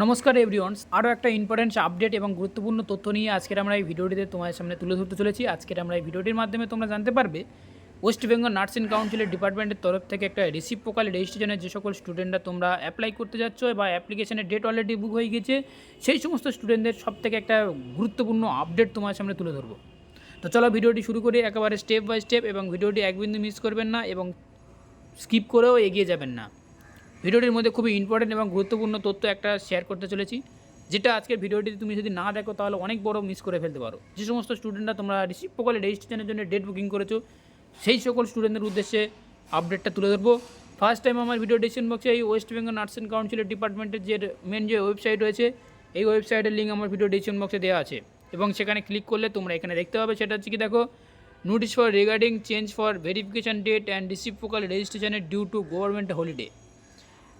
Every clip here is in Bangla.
নমস্কার এভরিওয়ানস, আরও একটা ইম্পর্টেন্ট আপডেট এবং গুরুত্বপূর্ণ তথ্য নিয়ে আজকের আমরা এই ভিডিওটিতে তোমাদের সামনে তুলে ধরতে চলেছি। আজকের আমরা এই ভিডিওটির মাধ্যমে তোমরা জানতে পারবে ওয়েস্ট বেঙ্গল নার্সিং কাউন্সিলের ডিপার্টমেন্টের তরফ থেকে একটা রিসিপ্রোকাল রেজিস্ট্রেশনের যে সকল স্টুডেন্টরা তোমরা অ্যাপ্লাই করতে যাচ্ছ বা অ্যাপ্লিকেশনের ডেট অলরেডি বুক হয়ে গেছে, সেই সমস্ত স্টুডেন্টদের সব থেকে একটা গুরুত্বপূর্ণ আপডেট তোমার সামনে তুলে ধরবো। তো চলো ভিডিওটি শুরু করি একেবারে স্টেপ বাই স্টেপ, এবং ভিডিওটি এক বিন্দু মিস করবেন না এবং স্কিপ করেও এগিয়ে যাবেন না। ভিডিওটির মধ্যে খুবই ইম্পর্টেন্ট এবং গুরুত্বপূর্ণ তথ্য একটা শেয়ার করতে চলেছি, যেটা আজকের ভিডিওটি তুমি যদি না দেখো তাহলে অনেক বড় মিস করে ফেলতে পারো। যে সমস্ত স্টুডেন্টরা তোমরা রিসিপ্রোকাল রেজিস্ট্রেশনের জন্য ডেট বুকিং করেছো, সেই সকল স্টুডেন্টদের উদ্দেশ্যে আপডেটটা তুলে ধরবো। ফার্স্ট টাইম আমার ভিডিও ডিসক্রিপশন বক্সে এই ওয়েস্ট বেঙ্গল নার্সিং কাউন্সিলের ডিপার্টমেন্টের যে মেন যে ওয়েবসাইট রয়েছে, এই ওয়েবসাইটের লিঙ্ক আমার ভিডিও ডিসক্রিপশন বক্সে দেওয়া আছে, এবং সেখানে ক্লিক করলে তোমরা এখানে দেখতে পাবে। সেটা হচ্ছে কি, দেখো, notice for regarding change for verification date and reciprocal রেজিস্ট্রেশনের ডিউ টু গভর্নমেন্ট হলিডে।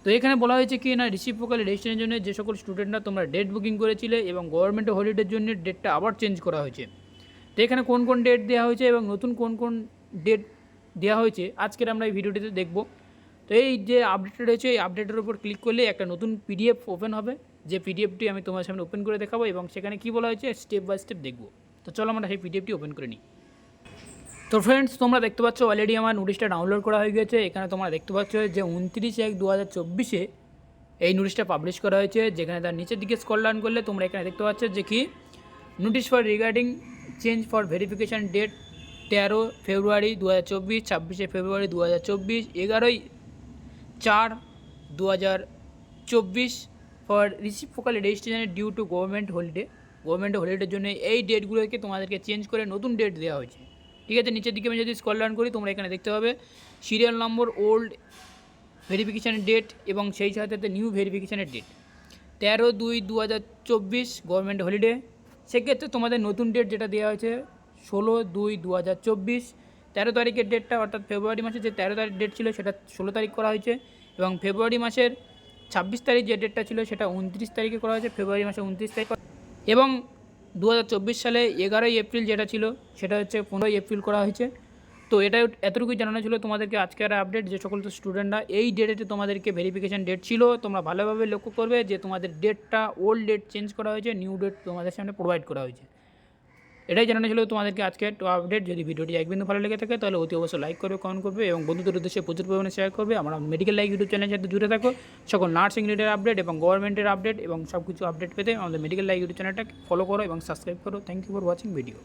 তো এখানে বলা হয়েছে কি না, রিসিপ্রোকাল রেজিস্ট্রেশনের জন্য যে সকল স্টুডেন্টরা তোমরা ডেট বুকিং করেছিলে এবং গভর্নমেন্ট হলিডের জন্য ডেটটা আবার চেঞ্জ করা হয়েছে। তো এখানে কোন কোন ডেট দেওয়া হয়েছে এবং নতুন কোন কোন ডেট দেওয়া হয়েছে আজকের আমরা এই ভিডিওটিতে দেখব। তো এই যে আপডেটটা রয়েছে, এই আপডেটের উপর ক্লিক করলে একটা নতুন পিডিএফ ওপেন হবে, যে পিডিএফটি আমি তোমার সামনে ওপেন করে দেখাবো এবং সেখানে কী বলা হয়েছে স্টেপ বাই স্টেপ দেখব। তো চলো আমরা সেই পিডিএফটি ওপেন করে নিই। তো ফ্রেন্ডস, তোমরা দেখতে পাচ্ছ অলরেডি আমার নোটিশটা ডাউনলোড করা হয়ে গেছে। এখানে তোমরা দেখতে পাচ্ছ যে 29/1/2024 এই নোটিশটা পাবলিশ করা হয়েছে, যেখানে তার নিচের দিকে স্ক্রল ডাউন করলে তোমরা এখানে দেখতে পাচ্ছ যে কি, notice for regarding change for verification date 13 February 2024, 26 February 2024, 11/4/2024 for reciprocal রেজিস্ট্রেশনের ডিউ টু গভর্নমেন্ট হলিডের জন্য এই ডেটগুলোকে তোমাদেরকে চেঞ্জ করে নতুন ডেট দেওয়া হয়েছে। ঠিক আছে, নিচের দিকে আমি যদি স্ক্রল ডাউন করি তোমরা এখানে দেখতে পাবে সিরিয়াল নম্বর, ওল্ড ভেরিফিকেশানের ডেট এবং সেই সাথে নিউ ভেরিফিকেশানের ডেট 13/2/2024 গভর্নমেন্ট হলিডে। সেক্ষেত্রে তোমাদের নতুন ডেট যেটা দেওয়া হয়েছে 16/2/2024, 13 তারিখের ডেটটা, অর্থাৎ ফেব্রুয়ারি মাসে যে 13 তারিখ ডেট ছিল সেটা 16 তারিখ করা হয়েছে, এবং ফেব্রুয়ারি মাসের 26 তারিখ যে ডেটটা ছিল সেটা 29 তারিখে করা হয়েছে, ফেব্রুয়ারি মাসে 29 তারিখ। এবং 2024 সালে 11ই এপ্রিল যেটা ছিল সেটা হচ্ছে 15ই এপ্রিল করা হয়েছে। তো এটা এতটুকুই জানানো ছিল তোমাদেরকে আজকের আপডেট। যে সকল স্টুডেন্টরা এই ডেটে তোমাদেরকে ভেরিফিকেশান ডেট ছিল, তোমরা ভালোভাবে লক্ষ্য করবে যে তোমাদের ডেটটা ওল্ড ডেট চেঞ্জ করা হয়েছে, নিউ ডেট তোমাদের সামনে প্রোভাইড করা হয়েছে। এটাই জানানো ছিল তোমাদেরকে আজকে আপডেট। যদি ভিডিওটি এক বিন্দু ভালো লেগে থাকে তাহলে অতি অবশ্যই লাইক করবে, কমেন্ট করবে এবং বন্ধুদের উদ্দেশ্যে প্রচুর পরিমাণে শেয়ার করবে। আমরা মেডিকেল লাইক ইউটিউব চ্যানেলের সাথে জুড়ে থাকো। সকল নার্সিং রিলেটেড আপডেট এবং গভর্নমেন্টের আপডেট এবং সব কিছু আপডেট পেতে আমাদের মেডিকেল লাইক ইউটিউব চ্যানেলটাকে ফলো করো এবং সাবস্ক্রাইব করো। Thank you for watching video.